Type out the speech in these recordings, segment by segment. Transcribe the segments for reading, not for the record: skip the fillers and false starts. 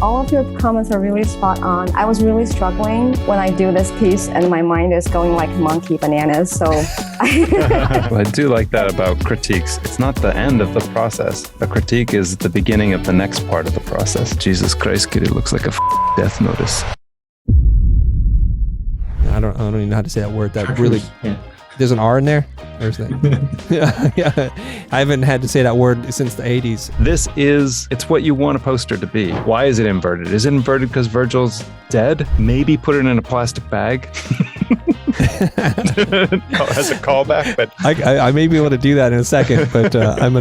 All of your comments are really spot on. I was really struggling when I do this piece and my mind is going like monkey bananas. So Well, I do like that about critiques. It's not the end of the process. A critique is the beginning of the next part of the process. Jesus Christ, kid, it looks like a death notice. I don't even know how to say that word. That really, there's an R in there. There's that. Yeah. I haven't had to say that word since the 80s. It's what you want a poster to be. Why is it inverted? Is it inverted because Virgil's dead? Maybe put it in a plastic bag. As a callback, but I may be able to do that in a second, but I'm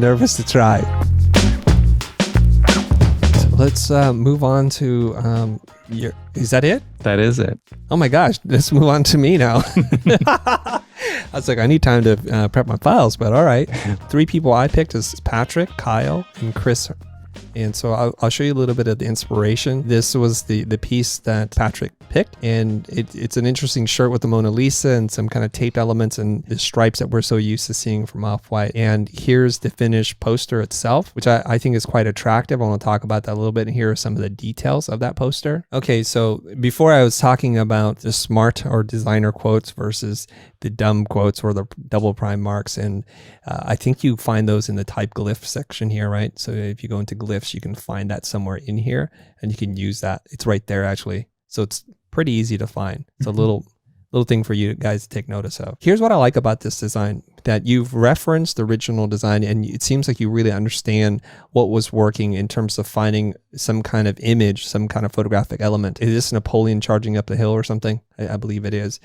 nervous to try. So let's move on to is that it? That is it. Oh my gosh, let's move on to me now. I was like, I need time to prep my files, but all right. 3 people I picked is Patrick, Kyle, and Chris. And so I'll show you a little bit of the inspiration. This was the piece that Patrick picked, and it's an interesting shirt with the Mona Lisa and some kind of taped elements and the stripes that we're so used to seeing from Off-White. And here's the finished poster itself, which I think is quite attractive. I want to talk about that a little bit, and here are some of the details of that poster. Okay, so before I was talking about the smart or designer quotes versus the dumb quotes or the double prime marks, and I think you find those in the type glyph section here, right? So if you go into glyphs, you can find that somewhere in here, and you can use that. It's right there actually, so it's pretty easy to find. It's a little thing for you guys to take notice of. Here's what I like about this design, that you've referenced the original design, and it seems like you really understand what was working in terms of finding some kind of image, some kind of photographic element. Is this Napoleon charging up the hill or something? I believe it is.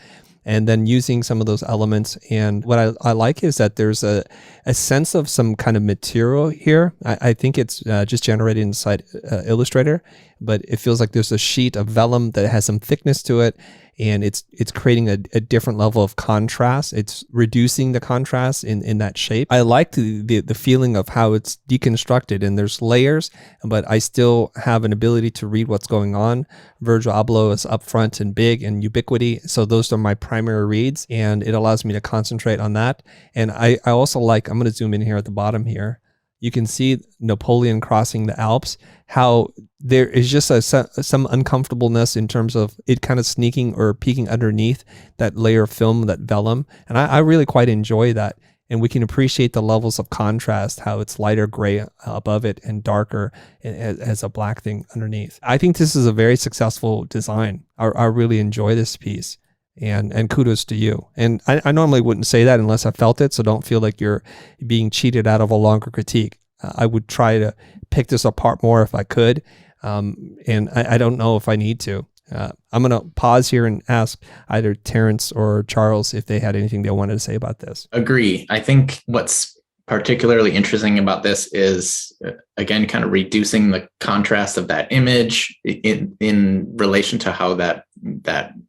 And then using some of those elements. And what I like is that there's a sense of some kind of material here. I think it's just generated inside Illustrator, but it feels like there's a sheet of vellum that has some thickness to it. And it's creating a different level of contrast. It's reducing the contrast in that shape. I like the feeling of how it's deconstructed, and there's layers, but I still have an ability to read what's going on. Virgil Abloh is upfront and big and ubiquity. So those are my primary reads, and it allows me to concentrate on that. And I also like, I'm going to zoom in here at the bottom here. You can see Napoleon crossing the Alps, how there is just some uncomfortableness in terms of it kind of sneaking or peeking underneath that layer of film, that vellum. And I really quite enjoy that. And we can appreciate the levels of contrast, how it's lighter gray above it and darker as a black thing underneath. I think this is a very successful design. I really enjoy this piece. And kudos to you. And I normally wouldn't say that unless I felt it, so don't feel like you're being cheated out of a longer critique. I would try to pick this apart more if I could, and I don't know if I need to. I'm going to pause here and ask either Terrance or Charles if they had anything they wanted to say about this. Agree. I think what's particularly interesting about this is, again, kind of reducing the contrast of that image in relation to how that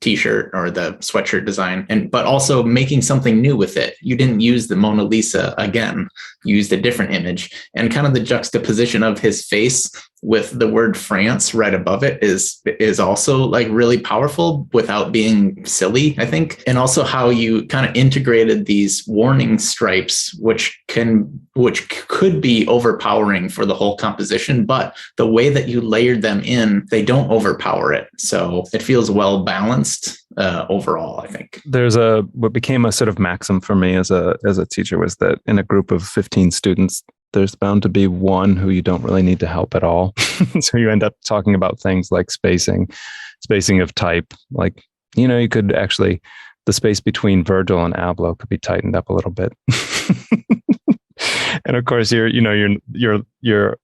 t-shirt or the sweatshirt design, but also making something new with it. You didn't use the Mona Lisa again, you used a different image, and kind of the juxtaposition of his face with the word France right above it is also like really powerful without being silly, I think. And also how you kind of integrated these warning stripes, which could be overpowering for the whole composition, but the way that you layered them in, they don't overpower it. So it feels well balanced overall, I think. There's what became a sort of maxim for me as a teacher was that in a group of 15 students, there's bound to be one who you don't really need to help at all. So you end up talking about things like spacing of type. Like, you could actually, the space between Virgil and Abloh could be tightened up a little bit. And of course, your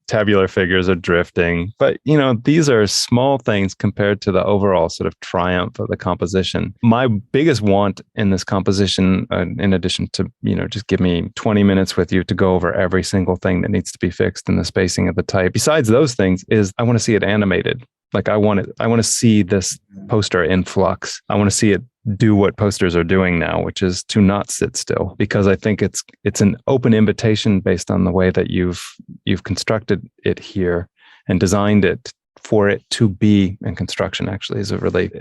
tabular figures are drifting. But, these are small things compared to the overall sort of triumph of the composition. My biggest want in this composition, in addition to, just give me 20 minutes with you to go over every single thing that needs to be fixed in the spacing of the type. Besides those things is I want to see it animated. Like I want to see this poster in flux. I want to see it do what posters are doing now, which is to not sit still, because I think it's an open invitation based on the way that you've constructed it here and designed it for it to be in construction. Actually,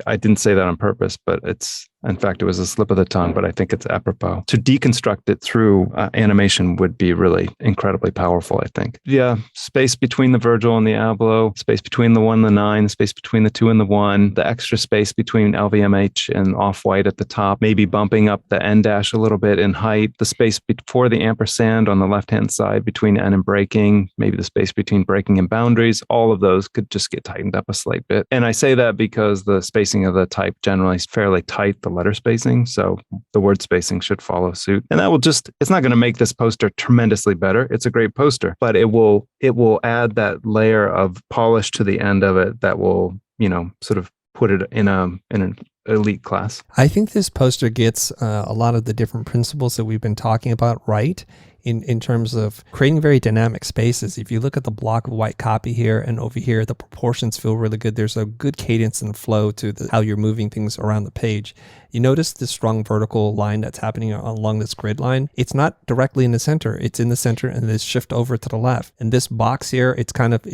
I didn't say that on purpose, but In fact, it was a slip of the tongue, but I think it's apropos. To deconstruct it through animation would be really incredibly powerful, I think. Yeah, space between the Virgil and the Abloh, space between the 1 and the 9, space between the 2 and the 1, the extra space between LVMH and Off-White at the top, maybe bumping up the N dash a little bit in height, the space before the ampersand on the left-hand side between N and breaking, maybe the space between breaking and boundaries, all of those could just get tightened up a slight bit. And I say that because the spacing of the type generally is fairly tight, the letter spacing, so the word spacing should follow suit. And that will just, it's not going to make this poster tremendously better. It's a great poster, but it will add that layer of polish to the end of it that will, sort of put it in an elite class. I think this poster gets a lot of the different principles that we've been talking about right in terms of creating very dynamic spaces. If you look at the block of white copy here and over here, the proportions feel really good. There's a good cadence and flow to how you're moving things around the page. You notice this strong vertical line that's happening along this grid line. It's not directly in the center. It's in the center and then shift over to the left. And this box here, it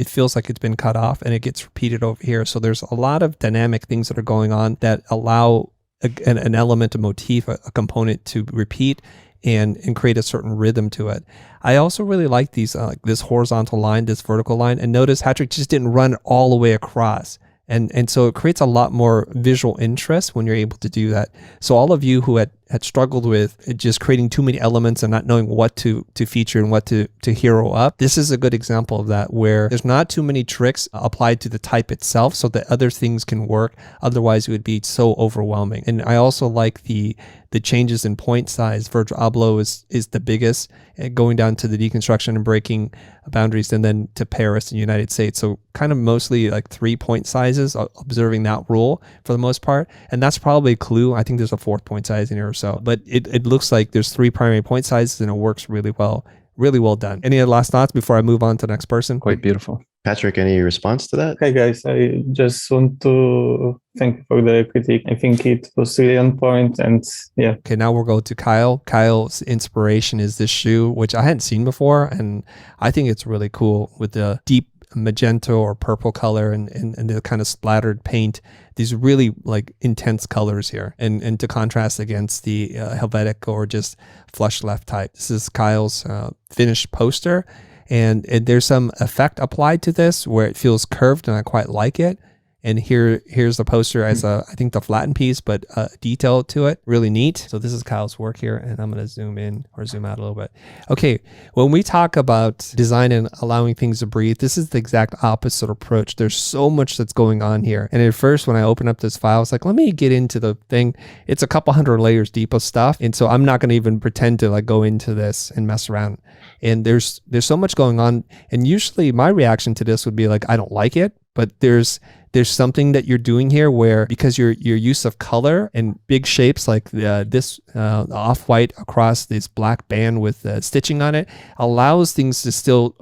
feels like it's been cut off and it gets repeated over here. So there's a lot of dynamic things that are going on that allow an element, a motif, a component to repeat and create a certain rhythm to it. I also really like these this horizontal line, this vertical line, and notice Patrick just didn't run all the way across. And so it creates a lot more visual interest when you're able to do that. So all of you who had struggled with just creating too many elements and not knowing what to feature and what to hero up, this is a good example of that, where there's not too many tricks applied to the type itself so that other things can work. Otherwise, it would be so overwhelming. And I also like the changes in point size. Virgil Abloh is the biggest, going down to the deconstruction and breaking boundaries, and then to Paris in the United States. So kind of mostly like 3 point sizes, observing that rule for the most part. And that's probably a clue. I think there's a 4th point size in here or so. But it looks like there's 3 primary point sizes and it works really well. Really well done. Any other last thoughts before I move on to the next person? Quite beautiful. Patrick, any response to that? Hey guys, I just want to thank you for the critique. I think it was really on point, and yeah. Okay, now we'll go to Kyle. Kyle's inspiration is this shoe, which I hadn't seen before, and I think it's really cool with the deep magenta or purple color and the kind of splattered paint. These really like intense colors here, and to contrast against the Helvetic or just flush left type. This is Kyle's finished poster. And there's some effect applied to this where it feels curved, and I quite like it. And here's the poster as I think the flattened piece, but detail to it. Really neat. So this is Kyle's work here, and I'm going to zoom in or zoom out a little bit. Okay, when we talk about design and allowing things to breathe, this is the exact opposite approach. There's so much that's going on here. And at first, when I opened up this file, I was like, let me get into the thing. It's a couple hundred layers deep of stuff. And so I'm not going to even pretend to like go into this and mess around. And there's so much going on. And usually my reaction to this would be like, I don't like it, but there's something that you're doing here where, because your use of color and big shapes like this off-white across this black band with stitching on it allows things to still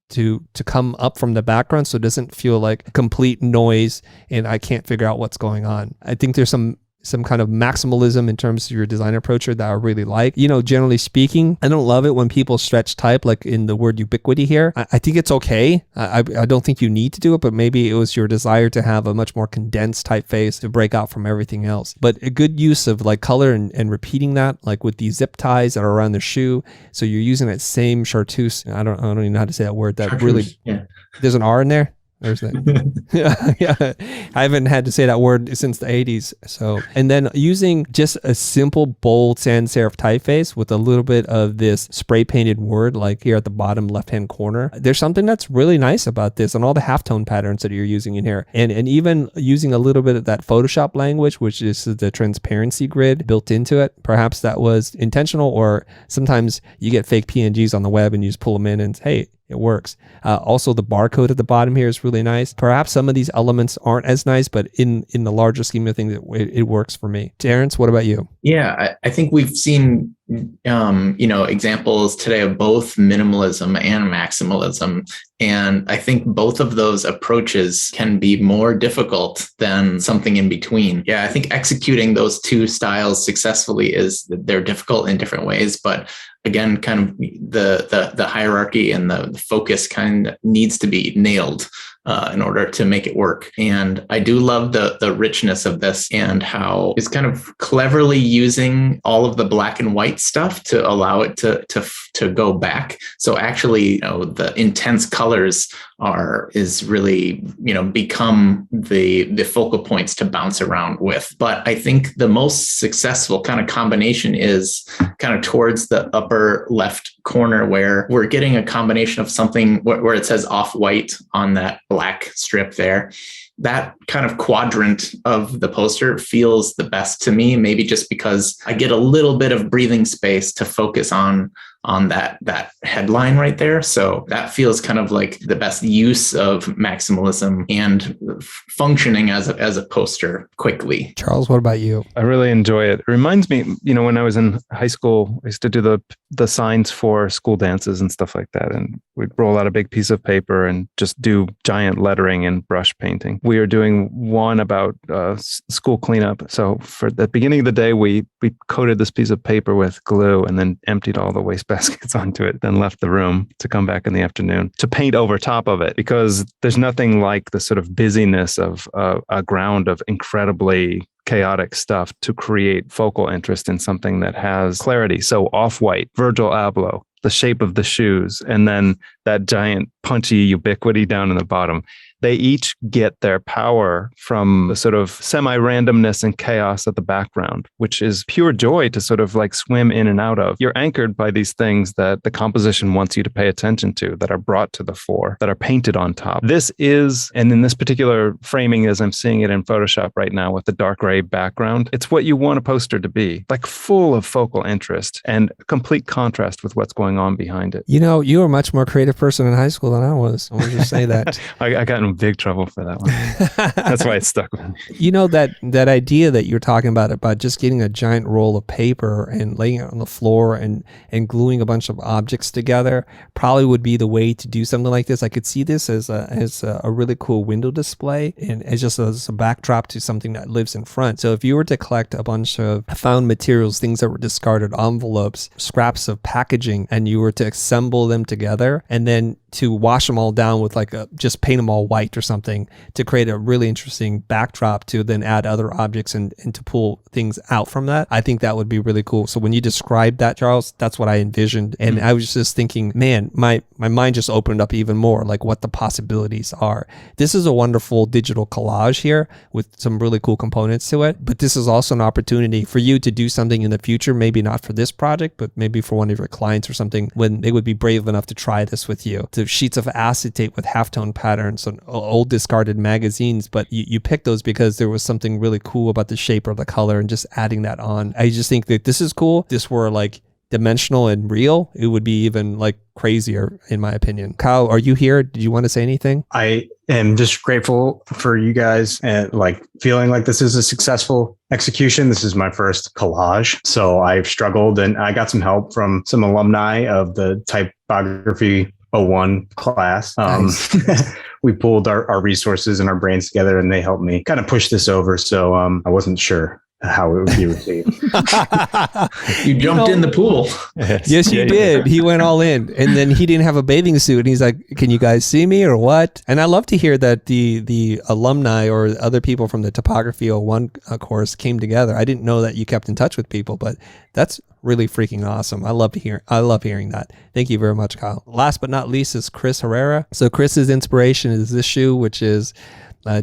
to come up from the background, so it doesn't feel like complete noise and I can't figure out what's going on. I think there's some kind of maximalism in terms of your design approach that I really like. Generally speaking, I don't love it when people stretch type, like in the word ubiquity here. I think it's okay. I don't think you need to do it, but maybe it was your desire to have a much more condensed typeface to break out from everything else. But a good use of like color and repeating that, like with these zip ties that are around the shoe. So you're using that same chartreuse. I don't even know how to say that word. That chartreuse, really, yeah. There's an R in there. There's that. yeah. I haven't had to say that word since the 80s. So, and then using just a simple bold sans serif typeface with a little bit of this spray painted word, like here at the bottom left-hand corner. There's something that's really nice about this and all the halftone patterns that you're using in here. And even using a little bit of that Photoshop language, which is the transparency grid built into it. Perhaps that was intentional, or sometimes you get fake PNGs on the web and you just pull them in and hey, it works. Also, the barcode at the bottom here is really nice. Perhaps some of these elements aren't as nice, but in the larger scheme of things, it works for me. Terrance, what about you? Yeah, I think we've seen examples today of both minimalism and maximalism. And I think both of those approaches can be more difficult than something in between. Yeah, I think executing those two styles successfully they're difficult in different ways, but again, kind of the hierarchy and the focus kind of needs to be nailed in order to make it work. And I do love the richness of this and how it's kind of cleverly using all of the black and white stuff to allow it to go back. So actually, the intense colors is really, become the focal points to bounce around with. But I think the most successful kind of combination is kind of towards the upper left corner, where we're getting a combination of something where it says off-white on that black strip there. That kind of quadrant of the poster feels the best to me, maybe just because I get a little bit of breathing space to focus on that headline right there. So that feels kind of like the best use of maximalism and functioning as a poster quickly. Charles, what about you? I really enjoy it. It reminds me, when I was in high school, I used to do the signs for school dances and stuff like that. And we'd roll out a big piece of paper and just do giant lettering and brush painting. We are doing one about school cleanup. So for the beginning of the day, we coated this piece of paper with glue and then emptied all the waste baskets onto it, then left the room to come back in the afternoon to paint over top of it, because there's nothing like the sort of busyness of a ground of incredibly chaotic stuff to create focal interest in something that has clarity. So off-white, Virgil Abloh, the shape of the shoes, and then that giant punchy ubiquity down in the bottom. They each get their power from the sort of semi-randomness and chaos of the background, which is pure joy to sort of like swim in and out of. You're anchored by these things that the composition wants you to pay attention to, that are brought to the fore, that are painted on top. This is, and in this particular framing, as I'm seeing it in Photoshop right now with the dark gray background, it's what you want a poster to be, like full of focal interest and complete contrast with what's going on behind it. You were a much more creative person in high school than I was. I want to just say that. I got in big trouble for that one. That's why it stuck with me. That idea that you're talking about just getting a giant roll of paper and laying it on the floor and gluing a bunch of objects together probably would be the way to do something like this. I could see this as a really cool window display and as a backdrop to something that lives in front. So if you were to collect a bunch of found materials, things that were discarded, envelopes, scraps of packaging, and you were to assemble them together and then to wash them all down with just paint them all white or something to create a really interesting backdrop to then add other objects and to pull things out from that. I think that would be really cool. So when you described that, Charles, that's what I envisioned. And I was just thinking, man, my mind just opened up even more, like what the possibilities are. This is a wonderful digital collage here with some really cool components to it. But this is also an opportunity for you to do something in the future, maybe not for this project, but maybe for one of your clients or something, when they would be brave enough to try this with you. To sheets of acetate with halftone patterns on old discarded magazines, but you picked those because there was something really cool about the shape or the color and just adding that on. I just think that this is cool. If this were like dimensional and real, it would be even like crazier in my opinion. Kyle, are you here? Did you want to say anything? I am just grateful for you guys and feeling like this is a successful execution. This is my first collage. So I've struggled and I got some help from some alumni of the Typography 01 class. Nice. We pulled our resources and our brains together and they helped me kind of push this over. So I wasn't sure how it would be received. You jumped in the pool. Yes, you did. He went all in, and then he didn't have a bathing suit, and he's like, "Can you guys see me or what?" And I love to hear that the alumni or other people from the Typography 01 course came together. I didn't know that you kept in touch with people, but that's really freaking awesome. I love hearing that. Thank you very much, Kyle. Last but not least is Chris Herrera. So Chris's inspiration is this shoe, which is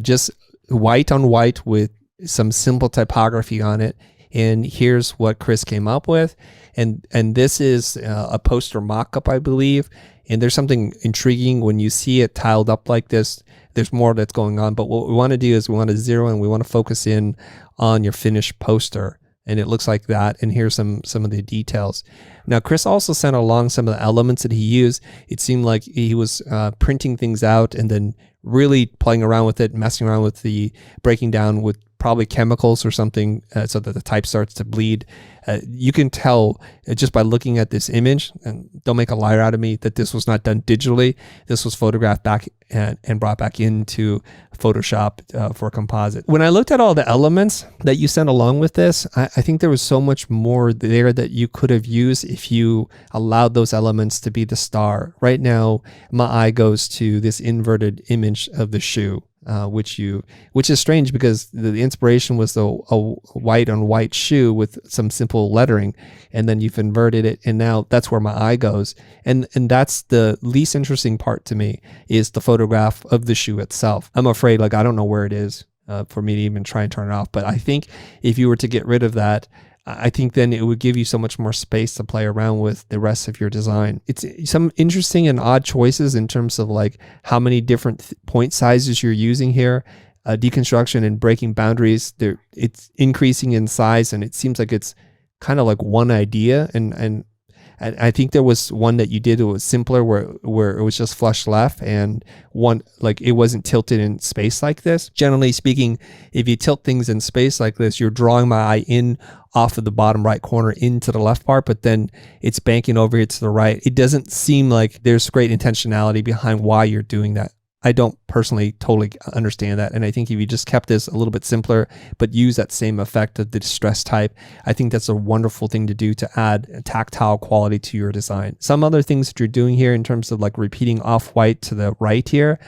just white on white with some simple typography on it. And here's what Chris came up with. And this is a poster mock-up, I believe. And there's something intriguing when you see it tiled up like this. There's more that's going on. But what we want to do is we want to zero in. We want to focus in on your finished poster. And it looks like that. And here's some of the details. Now, Chris also sent along some of the elements that he used. It seemed like he was printing things out and then really playing around with it, messing around with the breaking down with probably chemicals or something, so that the type starts to bleed. You can tell just by looking at this image, and don't make a liar out of me, that this was not done digitally. This was photographed back and brought back into Photoshop for composite. When I looked at all the elements that you sent along with this, I think there was so much more there that you could have used if you allowed those elements to be the star. Right now, my eye goes to this inverted image of the shoe. Which is strange because the inspiration was a white on white shoe with some simple lettering, and then you've inverted it, and now that's where my eye goes. And that's the least interesting part to me, is the photograph of the shoe itself. I'm afraid, I don't know where it is for me to even try and turn it off. But I think if you were to get rid of that, I think then it would give you so much more space to play around with the rest of your design. It's some interesting and odd choices in terms of how many different point sizes you're using here, deconstruction and breaking boundaries. It's increasing in size, and it seems like it's kind of like one idea. And I think there was one that you did that was simpler, where it was just flush left, and one it wasn't tilted in space like this. Generally speaking, if you tilt things in space like this, you're drawing my eye in off of the bottom right corner into the left part, but then it's banking over here to the right. It doesn't seem like there's great intentionality behind why you're doing that. I don't personally totally understand that. And I think if you just kept this a little bit simpler, but use that same effect of the distress type, I think that's a wonderful thing to do to add a tactile quality to your design. Some other things that you're doing here in terms of repeating off-white to the right here,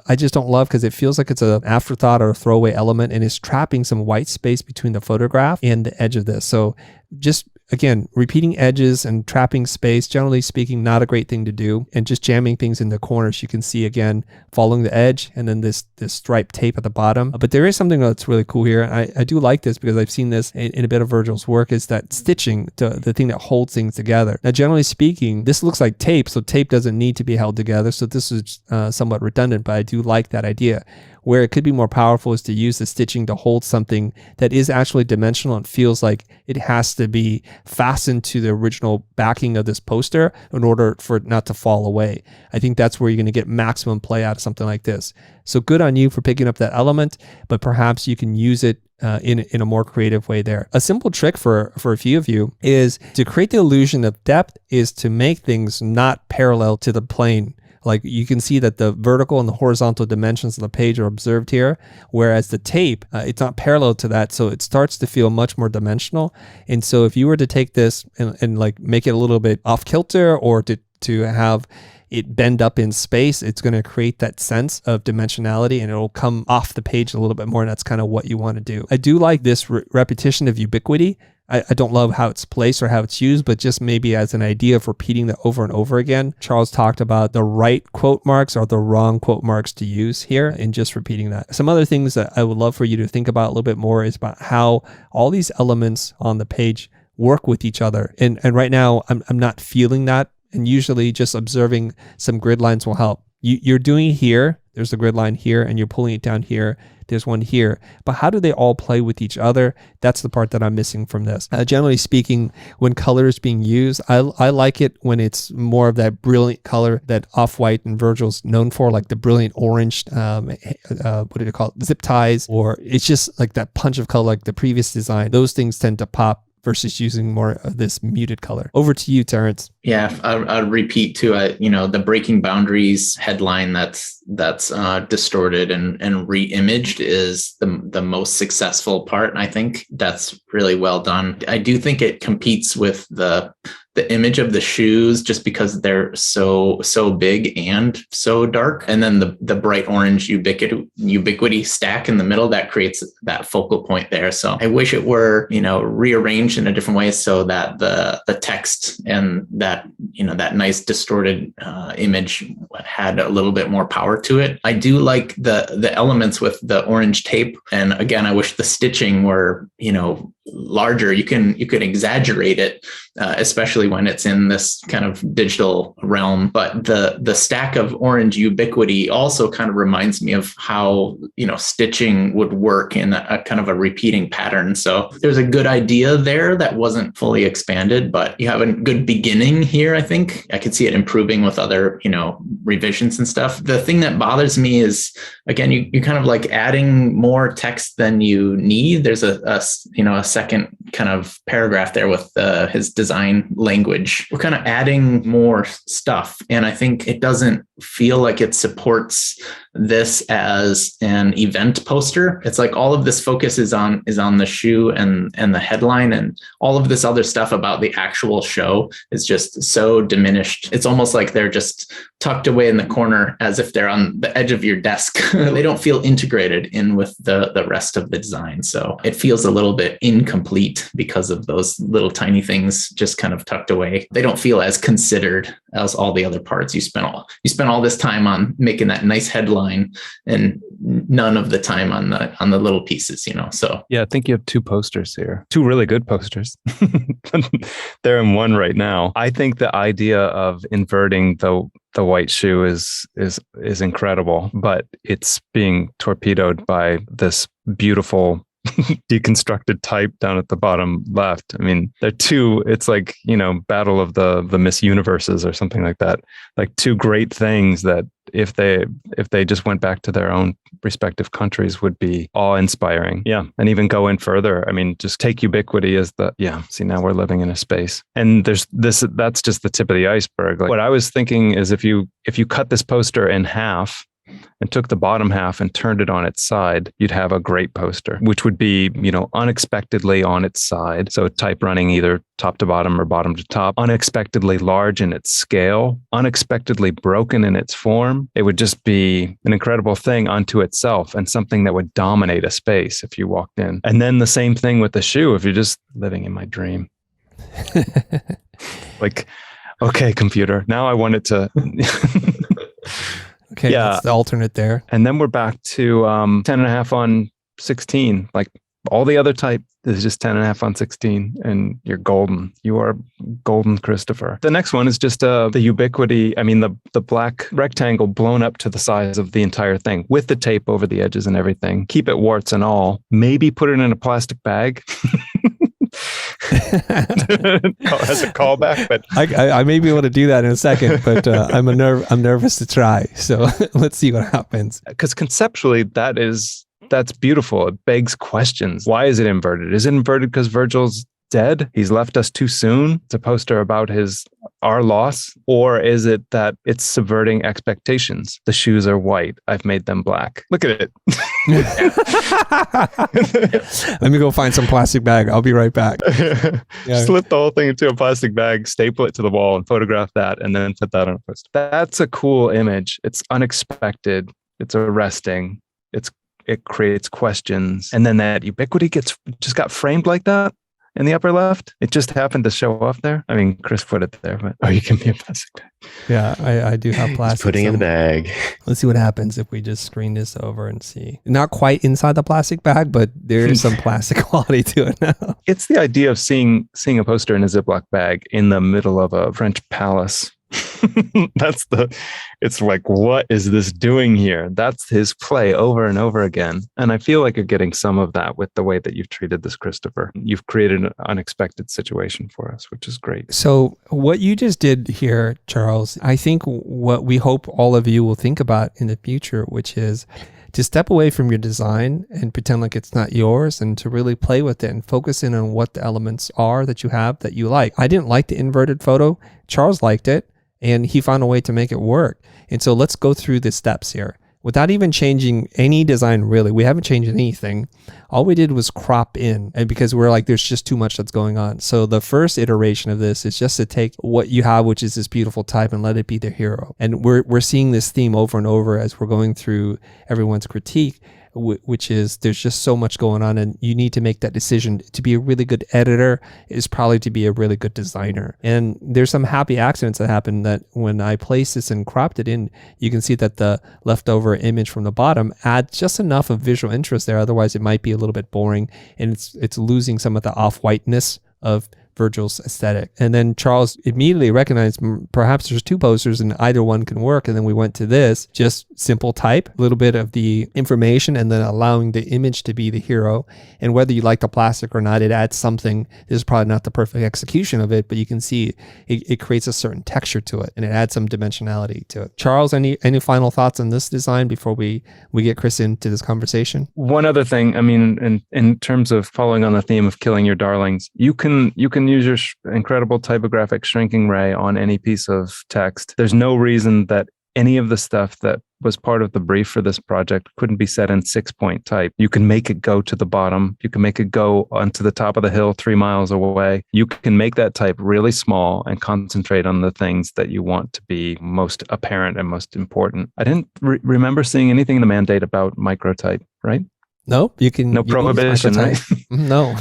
I just don't love, because it feels like it's an afterthought or a throwaway element, and it's trapping some white space between the photograph and the edge of this. So just, again, repeating edges and trapping space, generally speaking, not a great thing to do. And just jamming things in the corners, you can see, again, following the edge, and then this striped tape at the bottom. But there is something that's really cool here. I do like this because I've seen this in a bit of Virgil's work, is that stitching, the thing that holds things together. Now, generally speaking, this looks like tape, so tape doesn't need to be held together. So this is somewhat redundant, but I do like that idea. Where it could be more powerful is to use the stitching to hold something that is actually dimensional and feels like it has to be fastened to the original backing of this poster in order for it not to fall away. I think that's where you're going to get maximum play out of something like this. So good on you for picking up that element, but perhaps you can use it in a more creative way there. A simple trick for a few of you is to create the illusion of depth, is to make things not parallel to the plane. You can see that the vertical and the horizontal dimensions of the page are observed here, whereas the tape, it's not parallel to that, so it starts to feel much more dimensional. And so if you were to take this and make it a little bit off kilter, or to have it bend up in space, it's going to create that sense of dimensionality, and it'll come off the page a little bit more, and that's kind of what you want to do. I do like this repetition of ubiquity. I don't love how it's placed or how it's used, but just maybe as an idea of repeating that over and over again. Charles talked about the right quote marks or the wrong quote marks to use here, and just repeating that. Some other things that I would love for you to think about a little bit more is about how all these elements on the page work with each other. And right now, I'm not feeling that. And usually just observing some grid lines will help. You're doing here, there's a grid line here, and you're pulling it down here. There's one here. But how do they all play with each other? That's the part that I'm missing from this. Generally speaking, when color is being used, I like it when it's more of that brilliant color that Off-White and Virgil's known for, like the brilliant orange, what did it call it? Zip ties, or it's just like that punch of color like the previous design. Those things tend to pop versus using more of this muted color. Over to you, Terrance. Yeah, I'll repeat too. The breaking boundaries headline that's distorted and re-imaged is the most successful part, and I think that's really well done. I do think it competes with the image of the shoes just because they're so big and so dark, and then the bright orange ubiquity stack in the middle that creates that focal point there. So I wish it were rearranged in a different way so that the text and that nice distorted image had a little bit more power to it. I do like the elements with the orange tape, and again, I wish the stitching were larger. You can exaggerate it, especially when it's in this kind of digital realm. But the stack of orange ubiquity also kind of reminds me of how, stitching would work in a kind of a repeating pattern. So there's a good idea there that wasn't fully expanded, but you have a good beginning here. I think I could see it improving with other, revisions and stuff. The thing that bothers me is, again, you kind of like adding more text than you need. There's a second kind of paragraph there with his design language. We're kind of adding more stuff. And I think it doesn't feel like it supports this as an event poster. It's like all of this focus is on the shoe and the headline, and all of this other stuff about the actual show is just so diminished. It's almost like they're just tucked away in the corner as if they're on the edge of your desk. They don't feel integrated in with the rest of the design. So it feels a little bit incomplete because of those little tiny things just kind of tucked away. They don't feel as considered as all the other parts. You spent all this time on making that nice headline and none of the time on the little pieces, So yeah, I think you have two posters here, two really good posters. They're in one right now. I think the idea of inverting the white shoe is incredible, but it's being torpedoed by this beautiful deconstructed type down at the bottom left. I mean, they're two, it's like, battle of the Miss Universes or something like that. Like two great things that if they just went back to their own respective countries would be awe-inspiring. Yeah. And even go in further. I mean, just take ubiquity as see, now we're living in a space. And that's just the tip of the iceberg. Like, what I was thinking is if you cut this poster in half and took the bottom half and turned it on its side, you'd have a great poster, which would be, unexpectedly on its side. So type running either top to bottom or bottom to top, unexpectedly large in its scale, unexpectedly broken in its form. It would just be an incredible thing unto itself and something that would dominate a space if you walked in. And then the same thing with the shoe, if you're just living in my dream. Like, okay, computer, now I want it to... Okay, yeah. That's the alternate there. And then we're back to 10.5 on 16. Like all the other type is just 10.5 on 16, and you're golden. You are golden, Christopher. The next one is just the ubiquity. I mean, the black rectangle blown up to the size of the entire thing with the tape over the edges and everything. Keep it warts and all. Maybe put it in a plastic bag. As a callback, but I may be able to do that in a second, but I'm nervous to try. So let's see what happens. Because conceptually, that's beautiful. It begs questions. Why is it inverted? Is it inverted because Virgil's dead? He's left us too soon. It's a poster about our loss. Or is it that it's subverting expectations? The shoes are white. I've made them black. Look at it. Let me go find some plastic bag. I'll be right back. Yeah. Slip the whole thing into a plastic bag, staple it to the wall and photograph that, and then put that on a poster. That's a cool image. It's unexpected. It's arresting. It creates questions. And then that ubiquity just got framed like that. In the upper left, it just happened to show off there. I mean, Chris put it there, but you can be a plastic bag. Yeah, I do have plastic. Just putting in the bag. Let's see what happens if we just screen this over and see. Not quite inside the plastic bag, but there is some plastic quality to it now. It's the idea of seeing a poster in a Ziploc bag in the middle of a French palace. It's like, what is this doing here? That's his play over and over again. And I feel like you're getting some of that with the way that you've treated this, Christopher. You've created an unexpected situation for us, which is great. So what you just did here, Charles, I think what we hope all of you will think about in the future, which is to step away from your design and pretend like it's not yours, and to really play with it and focus in on what the elements are that you have that you like. I didn't like the inverted photo. Charles liked it, and he found a way to make it work. And so let's go through the steps here without even changing any design, really. We haven't changed anything. All we did was crop in, and because we're like, there's just too much that's going on. So the first iteration of this is just to take what you have, which is this beautiful type, and let it be the hero. And we're seeing this theme over and over as we're going through everyone's critique. which is there's just so much going on, and you need to make that decision. To be a really good editor is probably to be a really good designer. And there's some happy accidents that happen that when I placed this and cropped it in, you can see that the leftover image from the bottom adds just enough of visual interest there. Otherwise, it might be a little bit boring, and it's losing some of the off-whiteness of Virgil's aesthetic. And then Charles immediately recognized perhaps there's two posters and either one can work. And then we went to this, just simple type, a little bit of the information, and then allowing the image to be the hero. And whether you like the plastic or not, it adds something. This is probably not the perfect execution of it, but you can see it creates a certain texture to it, and it adds some dimensionality to it. Charles, any final thoughts on this design before we get Chris into this conversation? One other thing, I mean, in terms of following on the theme of killing your darlings, you can use your incredible typographic shrinking ray on any piece of text. There's no reason that any of the stuff that was part of the brief for this project couldn't be set in 6-point type. You can make it go to the bottom. You can make it go onto the top of the hill 3 miles away. You can make that type really small and concentrate on the things that you want to be most apparent and most important. I didn't remember seeing anything in the mandate about microtype, right? No, you can. No prohibition, right? No.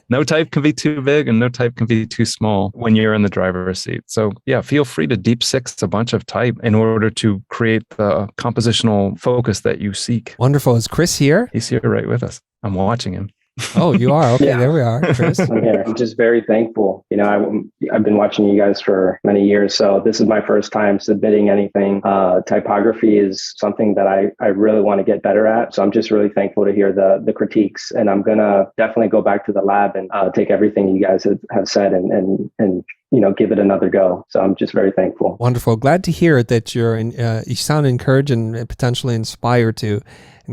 No type can be too big and no type can be too small when you're in the driver's seat. So yeah, feel free to deep six a bunch of type in order to create the compositional focus that you seek. Wonderful. Is Chris here? He's here right with us. I'm watching him. Oh, you are? Okay, Yeah. There we are, Chris. I'm here. I'm just very thankful. You know, I've been watching you guys for many years, so this is my first time submitting anything. Typography is something that I really want to get better at. So I'm just really thankful to hear the critiques, and I'm gonna definitely go back to the lab and take everything you guys have said and give it another go. So I'm just very thankful. Wonderful. Glad to hear that you sound encouraged and potentially inspired to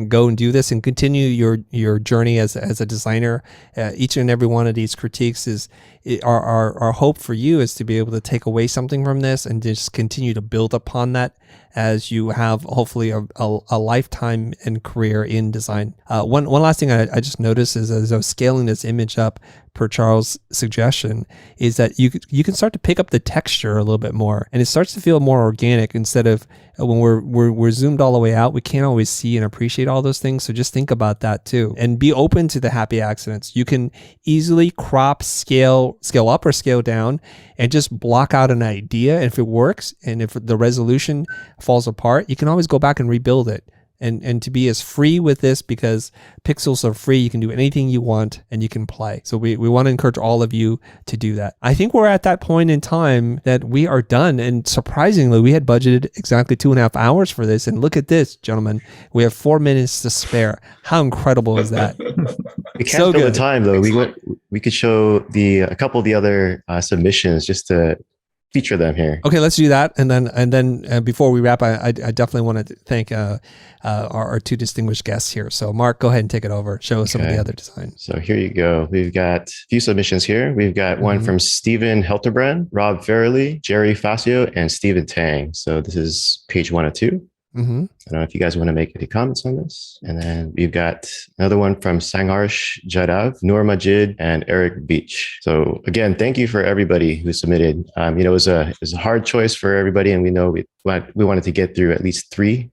go and do this and continue your journey as a designer. Each and every one of these critiques is our hope for you is to be able to take away something from this and just continue to build upon that as you have hopefully a lifetime and career in design. One last thing I just noticed is as I was scaling this image up per Charles' suggestion is that you can start to pick up the texture a little bit more, and it starts to feel more organic instead of when we're zoomed all the way out, we can't always see and appreciate all those things. So just think about that too, and be open to the happy accidents. You can easily crop, scale up or scale down, and just block out an idea. And if it works, and if the resolution falls apart, you can always go back and rebuild it. And to be as free with this, because pixels are free, you can do anything you want and you can play. So we want to encourage all of you to do that. I think we're at that point in time that we are done. And surprisingly, we had budgeted exactly 2.5 hours for this. And look at this, gentlemen. We have 4 minutes to spare. How incredible is that? We can't fill the time though. We could show a couple of the other submissions just to feature them here. Okay, let's do that. And then before we wrap, I definitely want to thank our two distinguished guests here. So Mark, go ahead and take it over. Show us some of the other designs. So here you go. We've got a few submissions here. We've got one from Stephen Helterbrand, Rob Farrelly, Jerry Facio, and Stephen Tang. So this is page 1 of 2. I don't know if you guys want to make any comments on this. And then we've got another one from Sangharsh Jadav, Noor Majid, and Eric Beach. So again, thank you for everybody who submitted. It was a hard choice for everybody, and we know we wanted to get through at least 3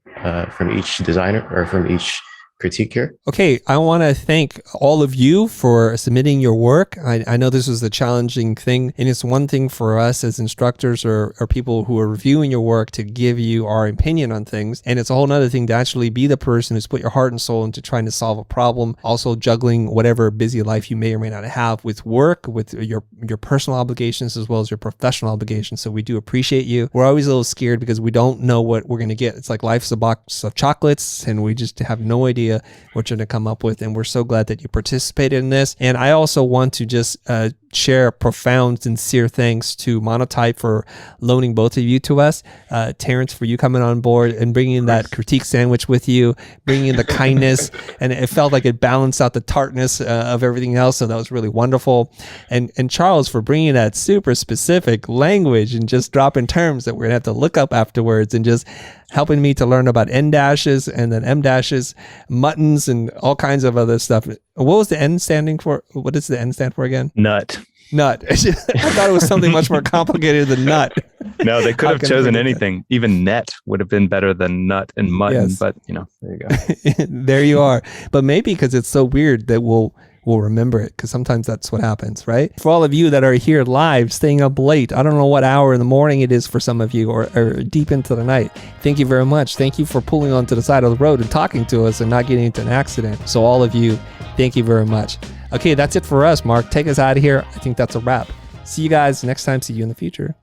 from each designer or from each critique here. Okay, I want to thank all of you for submitting your work. I know this was a challenging thing, and it's one thing for us as instructors or people who are reviewing your work to give you our opinion on things, and it's a whole nother thing to actually be the person who's put your heart and soul into trying to solve a problem, also juggling whatever busy life you may or may not have with work, with your personal obligations as well as your professional obligations. So we do appreciate you. We're always a little scared because we don't know what we're going to get. It's like life's a box of chocolates, and we just have no idea what you're going to come up with. And we're so glad that you participated in this. And I also want to just share profound, sincere thanks to Monotype for loaning both of you to us. Terrance, for you coming on board and bringing in that critique sandwich with you, bringing in the kindness. And it felt like it balanced out the tartness of everything else. So that was really wonderful. And Charles, for bringing that super specific language and just dropping terms that we're going to have to look up afterwards, and just helping me to learn about N dashes and then M dashes, muttons, and all kinds of other stuff. What was the N standing for? What does the N stand for again? Nut. I thought it was something much more complicated than nut. No, they could How have can I chosen forget that? anything. Even net would have been better than nut and mutton. Yes. But there you go. There you are. But maybe because it's so weird that we'll remember it, because sometimes that's what happens, right? For all of you that are here live, staying up late, I don't know what hour in the morning it is for some of you, or deep into the night. Thank you very much. Thank you for pulling onto the side of the road and talking to us and not getting into an accident. So all of you, thank you very much. Okay, that's it for us, Mark. Take us out of here. I think that's a wrap. See you guys next time. See you in the future.